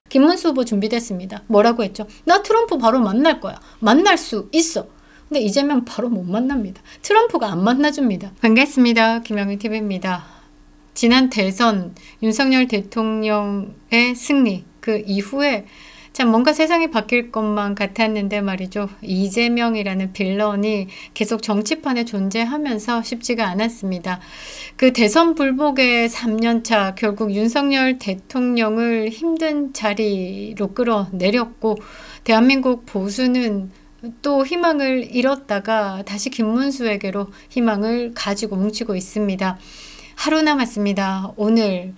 김문수 후보 준비됐습니다. 뭐라고 했죠? 나 트럼프 바로 만날 거야. 만날 수 있어. 근데 이재명 바로 못 만납니다. 트럼프가 안 만나줍니다. 반갑습니다. 김영희TV입니다. 지난 대선 윤석열 대통령의 승리 그 이후에 참 뭔가 세상이 바뀔 것만 같았는데 말이죠. 이재명이라는 빌런이 계속 정치판에 존재하면서 쉽지가 않았습니다. 그 대선 불복의 3년차 결국 윤석열 대통령을 힘든 자리로 끌어내렸고 대한민국 보수는 또 희망을 잃었다가 다시 김문수에게로 희망을 가지고 뭉치고 있습니다. 하루 남았습니다. 오늘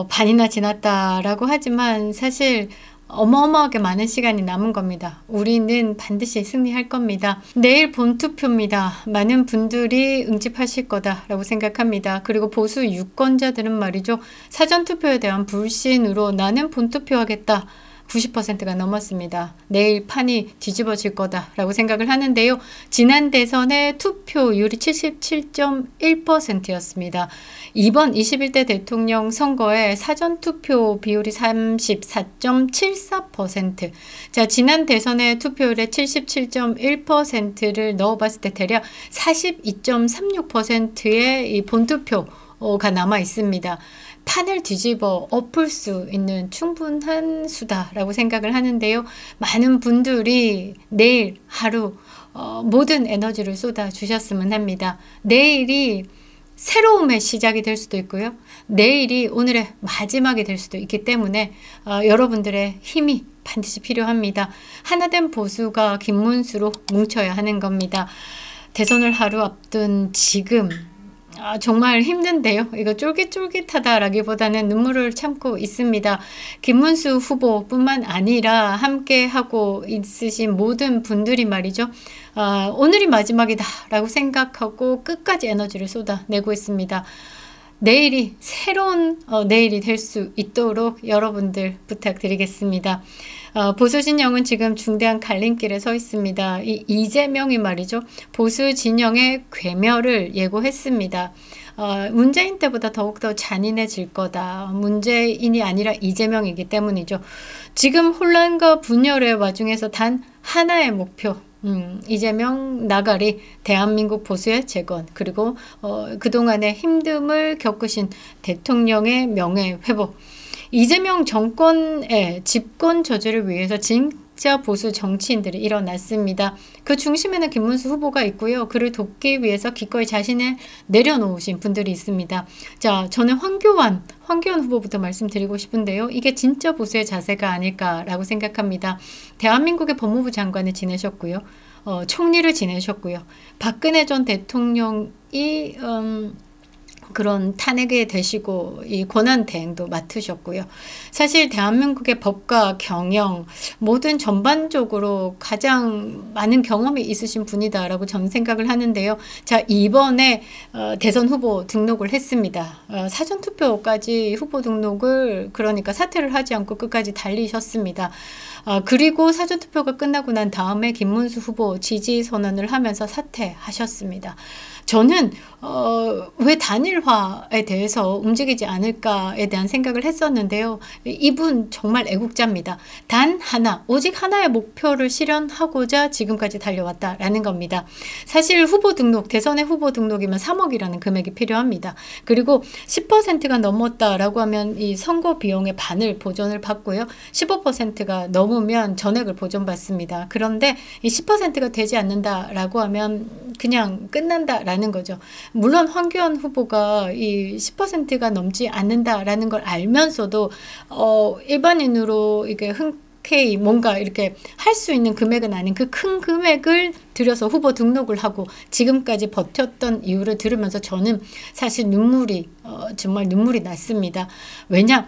반이나 지났다라고 하지만 사실 어마어마하게 많은 시간이 남은 겁니다. 우리는 반드시 승리할 겁니다. 내일 본투표입니다. 많은 분들이 응집하실 거다라고 생각합니다. 그리고 보수 유권자들은 말이죠. 사전투표에 대한 불신으로 나는 본투표하겠다. 90%가 넘었습니다. 내일 판이 뒤집어질 거다라고 생각을 하는데요. 지난 대선의 투표율이 77.1%였습니다. 이번 21대 대통령 선거의 사전투표 비율이 34.74%. 자, 지난 대선의 투표율의 77.1%를 넣어봤을 때 대략 42.36%의 이 본투표가 남아 있습니다. 판을 뒤집어 엎을 수 있는 충분한 수다라고 생각을 하는데요. 많은 분들이 내일 하루 모든 에너지를 쏟아 주셨으면 합니다. 내일이 새로움의 시작이 될 수도 있고요. 내일이 오늘의 마지막이 될 수도 있기 때문에 여러분들의 힘이 반드시 필요합니다. 하나된 보수가 김문수로 뭉쳐야 하는 겁니다. 대선을 하루 앞둔 지금 정말 힘든데요. 이거 쫄깃쫄깃하다라기보다는 눈물을 참고 있습니다. 김문수 후보뿐만 아니라 함께하고 있으신 모든 분들이 말이죠. 오늘이 마지막이다 라고 생각하고 끝까지 에너지를 쏟아내고 있습니다. 내일이 새로운 내일이 될 수 있도록 여러분들 부탁드리겠습니다. 보수 진영은 지금 중대한 갈림길에 서 있습니다. 이재명이 말이죠. 보수 진영의 괴멸을 예고했습니다. 문재인 때보다 더욱더 잔인해질 거다. 문재인이 아니라 이재명이기 때문이죠. 지금 혼란과 분열의 와중에서 단 하나의 목표. 이재명 나가리 대한민국 보수의 재건 그리고 그동안의 힘듦을 겪으신 대통령의 명예 회복 이재명 정권의 집권 저지를 위해서 진짜 보수 정치인들이 일어났습니다. 그 중심에는 김문수 후보가 있고요. 그를 돕기 위해서 기꺼이 자신을 내려놓으신 분들이 있습니다. 자, 저는 황교안 후보부터 말씀드리고 싶은데요. 이게 진짜 보수의 자세가 아닐까라고 생각합니다. 대한민국의 법무부 장관을 지내셨고요. 총리를 지내셨고요. 박근혜 전 대통령이 그런 탄핵에 대시고 이 권한 대행도 맡으셨고요. 사실 대한민국의 법과 경영 모든 전반적으로 가장 많은 경험이 있으신 분이다라고 저는 생각을 하는데요. 자, 이번에 대선 후보 등록을 했습니다. 사전투표까지 후보 등록을 그러니까 사퇴를 하지 않고 끝까지 달리셨습니다. 그리고 사전투표가 끝나고 난 다음에 김문수 후보 지지 선언을 하면서 사퇴하셨습니다. 저는 왜 단일화에 대해서 움직이지 않을까에 대한 생각을 했었는데요. 이분 정말 애국자입니다. 단 하나, 오직 하나의 목표를 실현하고자 지금까지 달려왔다라는 겁니다. 사실 후보 등록, 대선의 후보 등록이면 3억이라는 금액이 필요합니다. 그리고 10%가 넘었다라고 하면 이 선거 비용의 반을 보전을 받고요. 15%가 넘으면 전액을 보전받습니다. 그런데 이 10%가 되지 않는다라고 하면 그냥 끝난다라는 거죠. 물론 황교안 후보가 이 10%가 넘지 않는다라는 걸 알면서도 일반인으로 이게 흔쾌히 뭔가 이렇게 할 수 있는 금액은 아닌 그 큰 금액을 들여서 후보 등록을 하고 지금까지 버텼던 이유를 들으면서 저는 사실 정말 눈물이 났습니다. 왜냐?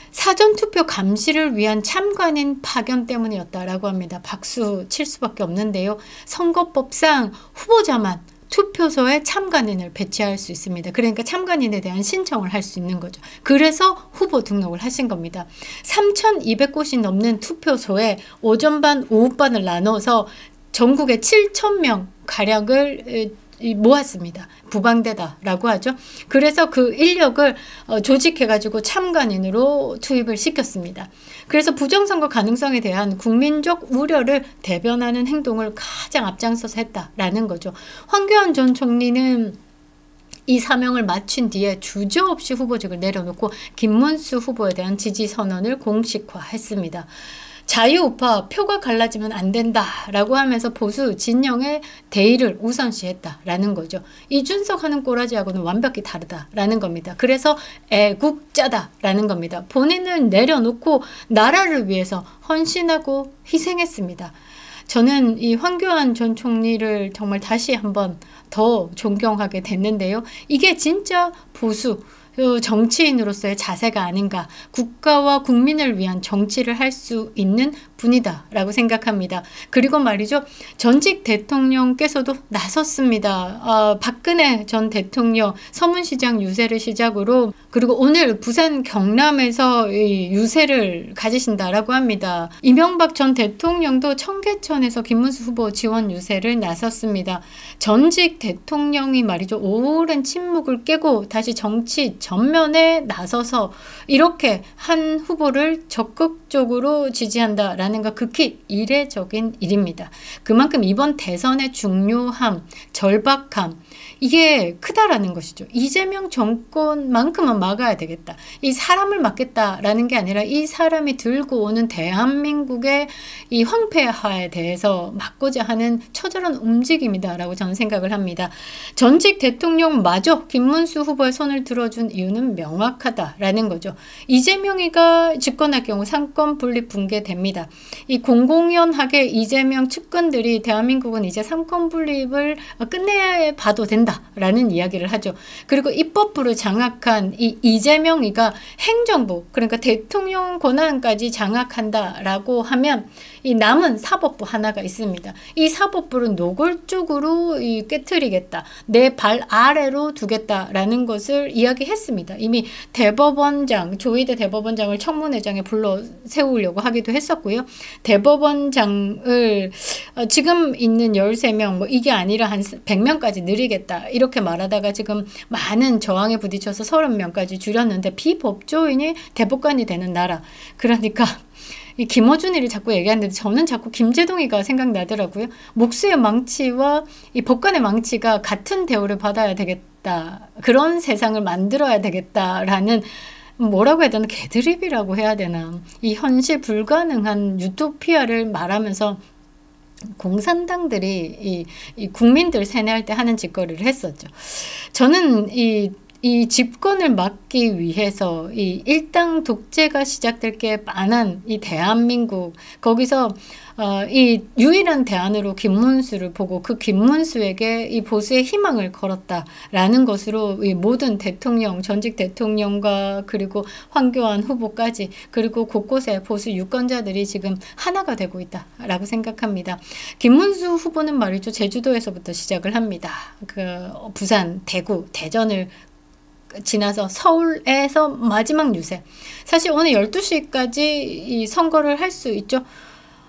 사전투표 감시를 위한 참관인 파견 때문이었다라고 합니다. 박수 칠 수밖에 없는데요. 선거법상 후보자만 투표소에 참관인을 배치할 수 있습니다. 그러니까 참관인에 대한 신청을 할 수 있는 거죠. 그래서 후보 등록을 하신 겁니다. 3,200곳이 넘는 투표소에 오전반, 오후반을 나눠서 전국에 7,000명 가량을 모았습니다. 부방대다라고 하죠. 그래서 그 인력을 조직해가지고 참관인으로 투입을 시켰습니다. 그래서 부정선거 가능성에 대한 국민적 우려를 대변하는 행동을 가장 앞장서서 했다라는 거죠. 황교안 전 총리는 이 사명을 마친 뒤에 주저없이 후보직을 내려놓고 김문수 후보에 대한 지지 선언을 공식화했습니다. 자유우파 표가 갈라지면 안 된다라고 하면서 보수 진영의 대의를 우선시했다라는 거죠. 이준석 하는 꼬라지하고는 완벽히 다르다라는 겁니다. 그래서 애국자다라는 겁니다. 본인을 내려놓고 나라를 위해서 헌신하고 희생했습니다. 저는 이 황교안 전 총리를 정말 다시 한번 더 존경하게 됐는데요. 이게 진짜 보수 정치인으로서의 자세가 아닌가, 국가와 국민을 위한 정치를 할 수 있는 분이다 라고 생각합니다. 그리고 말이죠, 전직 대통령께서도 나섰습니다. 박근혜 전 대통령 서문시장 유세를 시작으로, 그리고 오늘 부산 경남에서 유세를 가지신다라고 합니다. 이명박 전 대통령도 청계천에서 김문수 후보 지원 유세를 나섰습니다. 전직 대통령이 말이죠, 오랜 침묵을 깨고 다시 정치 전면에 나서서 이렇게 한 후보를 적극적으로 지지한다라는 거 극히 이례적인 일입니다. 그만큼 이번 대선의 중요함, 절박함, 이게 크다라는 것이죠. 이재명 정권만큼은 막아야 되겠다. 이 사람을 막겠다라는 게 아니라 이 사람이 들고 오는 대한민국의 이 황폐화에 대해서 막고자 하는 처절한 움직임이다라고 저는 생각을 합니다. 전직 대통령마저 김문수 후보의 손을 들어준 이유는 명확하다라는 거죠. 이재명이가 집권할 경우 상권 분립 붕괴됩니다. 이 공공연하게 이재명 측근들이 대한민국은 이제 상권 분립을 끝내 봐도 된다라는 이야기를 하죠. 그리고 입법부를 장악한 이 이재명이가 행정부, 그러니까 대통령 권한까지 장악한다라고 하면 이 남은 사법부 하나가 있습니다. 이 사법부를 노골적으로 깨트리겠다, 내 발 아래로 두겠다라는 것을 이야기했습니다. 이미 대법원장, 조희대 대법원장을 청문회장에 불러 세우려고 하기도 했었고요. 대법원장을 지금 있는 13명, 뭐 이게 아니라 한 100명까지 늘리겠다 이렇게 말하다가 지금 많은 저항에 부딪혀서 30명까지 줄였는데, 비법조인이 대법관이 되는 나라. 그러니까 이 김어준이를 자꾸 얘기하는데 저는 자꾸 김제동이가 생각나더라고요. 목수의 망치와 이 법관의 망치가 같은 대우를 받아야 되겠다, 그런 세상을 만들어야 되겠다라는, 뭐라고 해야 되나, 개드립이라고 해야 되나, 이 현실 불가능한 유토피아를 말하면서 공산당들이 이 국민들 세뇌할 때 하는 짓거리를 했었죠. 저는 이 집권을 막기 위해서 이 일당 독재가 시작될 게 빤한 이 대한민국, 거기서 이 유일한 대안으로 김문수를 보고 그 김문수에게 이 보수의 희망을 걸었다라는 것으로 이 모든 대통령, 전직 대통령과 그리고 황교안 후보까지, 그리고 곳곳에 보수 유권자들이 지금 하나가 되고 있다라고 생각합니다. 김문수 후보는 말이죠, 제주도에서부터 시작을 합니다. 그 부산, 대구, 대전을 지나서 서울에서 마지막 유세. 사실 오늘 12시까지 이 선거를 할 수 있죠.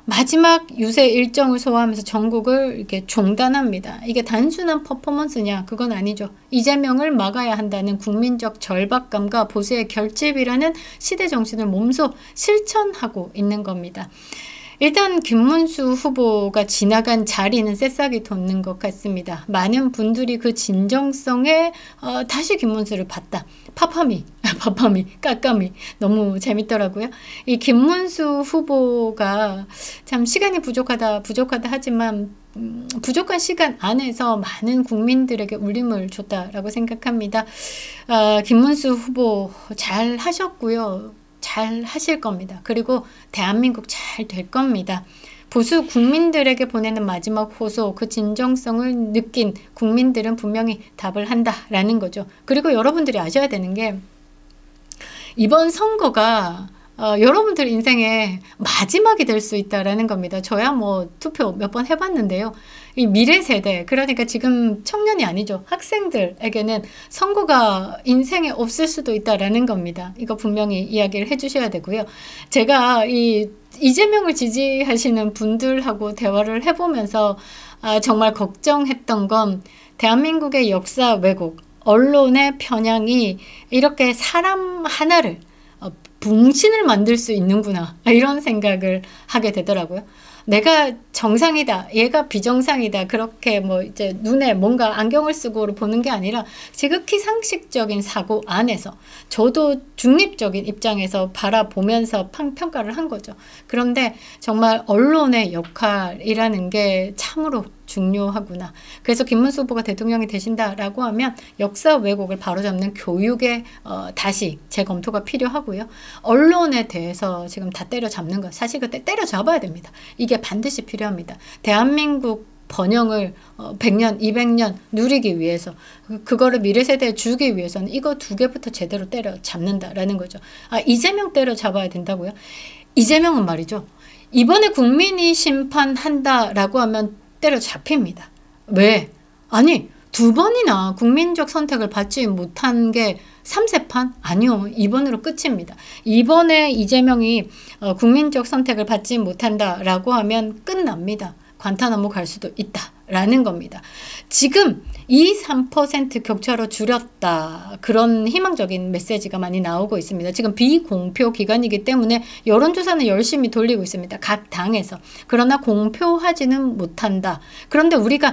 마지막 유세 일정을 소화하면서 전국을 이렇게 종단합니다. 이게 단순한 퍼포먼스냐? 그건 아니죠. 이재명을 막아야 한다는 국민적 절박감과 보수의 결집이라는 시대 정신을 몸소 실천하고 있는 겁니다. 일단 김문수 후보가 지나간 자리는 새싹이 돋는 것 같습니다. 많은 분들이 그 진정성에 다시 김문수를 봤다. 파파미, 까까미 너무 재밌더라고요. 이 김문수 후보가 참 시간이 부족하다 하지만 부족한 시간 안에서 많은 국민들에게 울림을 줬다라고 생각합니다. 김문수 후보 잘 하셨고요. 잘 하실 겁니다. 그리고 대한민국 잘 될 겁니다. 보수 국민들에게 보내는 마지막 호소, 그 진정성을 느낀 국민들은 분명히 답을 한다라는 거죠. 그리고 여러분들이 아셔야 되는 게, 이번 선거가 여러분들 인생의 마지막이 될 수 있다라는 겁니다. 저야 뭐 투표 몇 번 해봤는데요. 이 미래 세대, 그러니까 지금 청년이 아니죠, 학생들에게는 선거가 인생에 없을 수도 있다라는 겁니다. 이거 분명히 이야기를 해주셔야 되고요. 제가 이재명을 지지하시는 분들하고 대화를 해보면서 정말 걱정했던 건, 대한민국의 역사 왜곡, 언론의 편향이 이렇게 사람 하나를 붕신을 만들 수 있는구나, 이런 생각을 하게 되더라고요. 내가 정상이다, 얘가 비정상이다, 그렇게 뭐 이제 눈에 뭔가 안경을 쓰고 보는 게 아니라 지극히 상식적인 사고 안에서 저도 중립적인 입장에서 바라보면서 평가를 한 거죠. 그런데 정말 언론의 역할이라는 게 참으로 중요하구나. 그래서 김문수 후보가 대통령이 되신다라고 하면 역사 왜곡을 바로잡는 교육에 다시 재검토가 필요하고요. 언론에 대해서 지금 다 때려잡는 거, 사실 그때 때려잡아야 됩니다. 이게 반드시 필요합니다. 대한민국 번영을 100년, 200년 누리기 위해서, 그거를 미래 세대에 주기 위해서는 이거 두 개부터 제대로 때려잡는다라는 거죠. 이재명 때려잡아야 된다고요? 이재명은 말이죠, 이번에 국민이 심판한다라고 하면 때려잡힙니다. 왜? 아니, 두 번이나 국민적 선택을 받지 못한 게 3세판? 아니요. 이번으로 끝입니다. 이번에 이재명이 국민적 선택을 받지 못한다라고 하면 끝납니다. 관타나모 갈 수도 있다라는 겁니다. 지금 2~3% 격차로 줄였다, 그런 희망적인 메시지가 많이 나오고 있습니다. 지금 비공표 기간이기 때문에 여론조사는 열심히 돌리고 있습니다. 각 당에서. 그러나 공표하지는 못한다. 그런데 우리가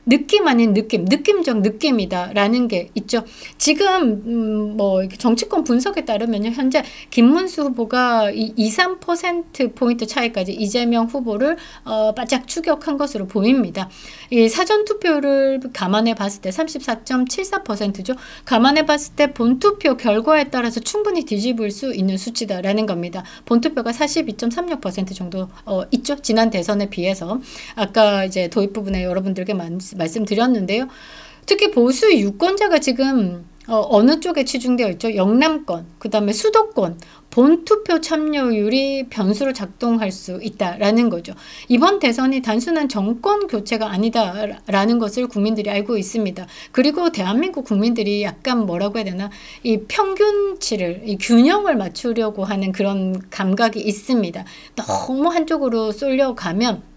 느낌 아닌 느낌적 느낌이다 라는 게 있죠. 지금 뭐 정치권 분석에 따르면 현재 김문수 후보가 2~3%포인트 차이까지 이재명 후보를 바짝 추격한 것으로 보입니다. 이 사전투표를 감안해 봤을 때 34.74%죠. 감안해 봤을 때 본투표 결과에 따라서 충분히 뒤집을 수 있는 수치다라는 겁니다. 본투표가 42.36% 정도 있죠. 지난 대선에 비해서. 아까 이제 도입 부분에 여러분들께 말씀드렸는데요. 특히 보수 유권자가 지금 어느 쪽에 치중되어 있죠? 영남권, 그 다음에 수도권, 본투표 참여율이 변수로 작동할 수 있다라는 거죠. 이번 대선이 단순한 정권 교체가 아니다라는 것을 국민들이 알고 있습니다. 그리고 대한민국 국민들이 약간 뭐라고 해야 되나, 이 평균치를, 이 균형을 맞추려고 하는 그런 감각이 있습니다. 너무 한쪽으로 쏠려가면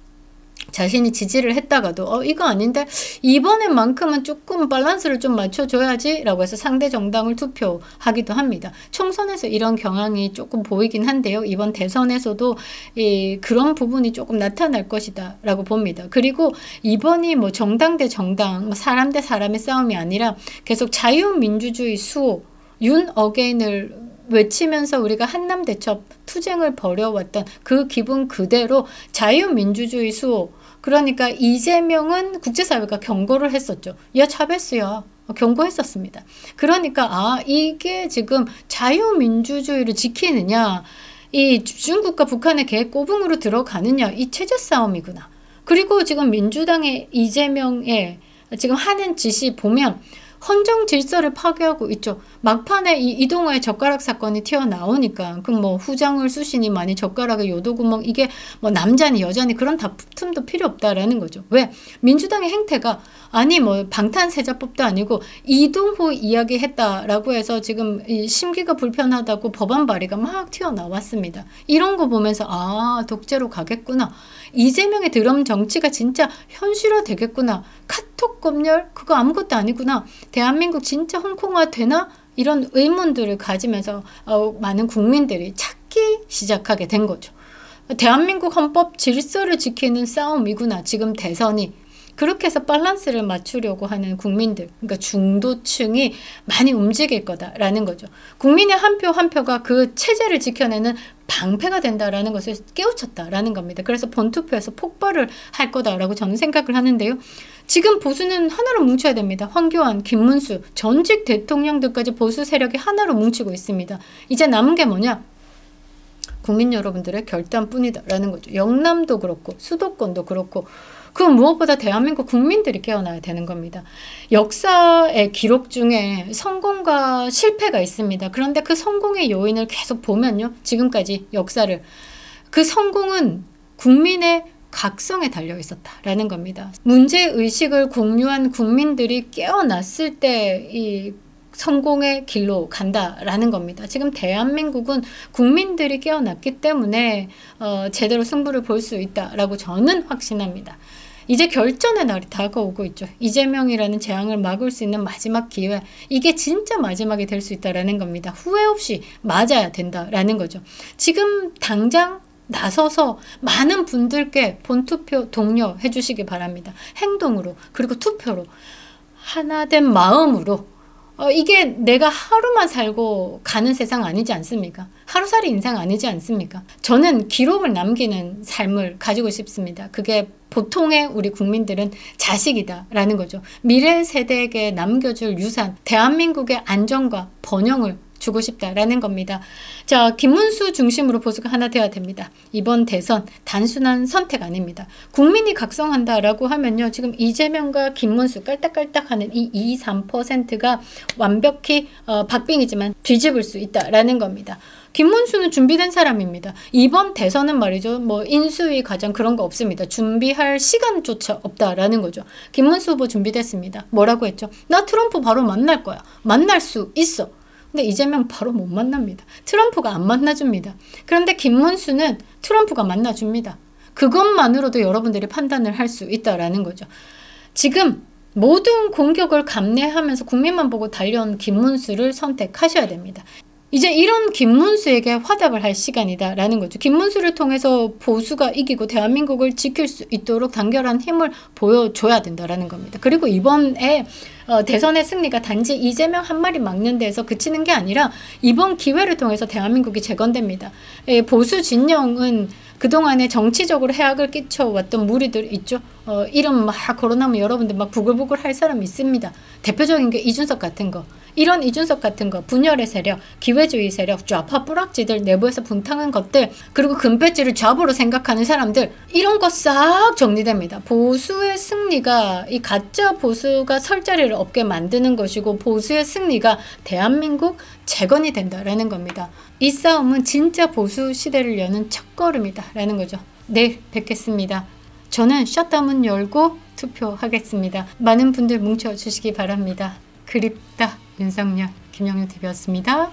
자신이 지지를 했다가도 이거 아닌데 이번엔만큼은 조금 밸런스를 좀 맞춰줘야지 라고 해서 상대 정당을 투표하기도 합니다. 총선에서 이런 경향이 조금 보이긴 한데요. 이번 대선에서도 그런 부분이 조금 나타날 것이다 라고 봅니다. 그리고 이번이 뭐 정당 대 정당, 사람 대 사람의 싸움이 아니라 계속 자유민주주의 수호, 윤 어게인을 외치면서 우리가 한남대첩 투쟁을 벌여왔던 그 기분 그대로 자유민주주의 수호, 그러니까 이재명은 국제사회가 경고를 했었죠. 야, 차베스야. 경고했었습니다. 그러니까 이게 지금 자유민주주의를 지키느냐, 이 중국과 북한의 계획 꼬붕으로 들어가느냐, 이 체제 싸움이구나. 그리고 지금 민주당의 이재명의 지금 하는 짓이 보면 헌정 질서를 파괴하고 있죠. 막판에 이 이동호의 젓가락 사건이 튀어나오니까 그 뭐 후장을 쑤시니 많이 젓가락에 요도구멍, 이게 뭐 남자니 여자니 그런 다툼도 필요 없다라는 거죠. 왜? 민주당의 행태가 아니 뭐 방탄세자법도 아니고 이동호 이야기 했다라고 해서 지금 이 심기가 불편하다고 법안 발의가 막 튀어나왔습니다. 이런 거 보면서 독재로 가겠구나. 이재명의 드럼 정치가 진짜 현실화 되겠구나. 카톡 검열 그거 아무것도 아니구나. 대한민국 진짜 홍콩화 되나? 이런 의문들을 가지면서 많은 국민들이 찾기 시작하게 된 거죠. 대한민국 헌법 질서를 지키는 싸움이구나. 지금 대선이. 그렇게 해서 밸런스를 맞추려고 하는 국민들, 그러니까 중도층이 많이 움직일 거다라는 거죠. 국민의 한 표 한 표가 그 체제를 지켜내는 방패가 된다라는 것을 깨우쳤다라는 겁니다. 그래서 본투표에서 폭발을 할 거다라고 저는 생각을 하는데요. 지금 보수는 하나로 뭉쳐야 됩니다. 황교안, 김문수, 전직 대통령들까지 보수 세력이 하나로 뭉치고 있습니다. 이제 남은 게 뭐냐? 국민 여러분들의 결단뿐이다라는 거죠. 영남도 그렇고 수도권도 그렇고 그 무엇보다 대한민국 국민들이 깨어나야 되는 겁니다. 역사의 기록 중에 성공과 실패가 있습니다. 그런데 그 성공의 요인을 계속 보면요. 지금까지 역사를, 그 성공은 국민의 각성에 달려 있었다라는 겁니다. 문제의식을 공유한 국민들이 깨어났을 때 이 성공의 길로 간다라는 겁니다. 지금 대한민국은 국민들이 깨어났기 때문에 제대로 승부를 볼 수 있다라고 저는 확신합니다. 이제 결전의 날이 다가오고 있죠. 이재명이라는 재앙을 막을 수 있는 마지막 기회, 이게 진짜 마지막이 될 수 있다라는 겁니다. 후회 없이 맞아야 된다라는 거죠. 지금 당장 나서서 많은 분들께 본투표 독려해 주시기 바랍니다. 행동으로, 그리고 투표로, 하나된 마음으로. 이게 내가 하루만 살고 가는 세상 아니지 않습니까? 하루살이 인생 아니지 않습니까? 저는 기록을 남기는 삶을 가지고 싶습니다. 그게 보통의 우리 국민들은 자식이다라는 거죠. 미래 세대에게 남겨줄 유산, 대한민국의 안정과 번영을 주고 싶다라는 겁니다. 자, 김문수 중심으로 보수가 하나 되어야 됩니다. 이번 대선 단순한 선택 아닙니다. 국민이 각성한다라고 하면요, 지금 이재명과 김문수 깔딱깔딱하는 이 2, 3%가 완벽히 박빙이지만 뒤집을 수 있다라는 겁니다. 김문수는 준비된 사람입니다. 이번 대선은 말이죠, 뭐 인수위 과정 그런 거 없습니다. 준비할 시간조차 없다라는 거죠. 김문수 후보 준비됐습니다. 뭐라고 했죠? 나 트럼프 바로 만날 거야. 만날 수 있어. 근데 이재명 바로 못 만납니다. 트럼프가 안 만나줍니다. 그런데 김문수는 트럼프가 만나줍니다. 그것만으로도 여러분들이 판단을 할 수 있다라는 거죠. 지금 모든 공격을 감내하면서 국민만 보고 달려온 김문수를 선택하셔야 됩니다. 이제 이런 김문수에게 화답을 할 시간이다라는 거죠. 김문수를 통해서 보수가 이기고 대한민국을 지킬 수 있도록 단결한 힘을 보여줘야 된다라는 겁니다. 그리고 이번에 대선의 승리가 단지 이재명 한 마리 막는 데서 그치는 게 아니라 이번 기회를 통해서 대한민국이 재건됩니다. 보수 진영은 그동안에 정치적으로 해악을 끼쳐왔던 무리들 있죠. 이름 막 거론하면 여러분들 막 부글부글 할 사람 있습니다. 대표적인 게 이준석 같은 거. 이런 이준석 같은 거, 분열의 세력, 기회주의 세력, 좌파 뿌락지들, 내부에서 분탕한 것들, 그리고 금배지를 좌보로 생각하는 사람들, 이런 거 싹 정리됩니다. 보수의 승리가, 이 가짜 보수가 설 자리를 없게 만드는 것이고, 보수의 승리가 대한민국 재건이 된다라는 겁니다. 이 싸움은 진짜 보수 시대를 여는 첫걸음이다 라는 거죠. 내일 뵙겠습니다. 저는 셧다운 열고 투표하겠습니다. 많은 분들 뭉쳐주시기 바랍니다. 그립다 윤석열, 김영윤 TV였습니다.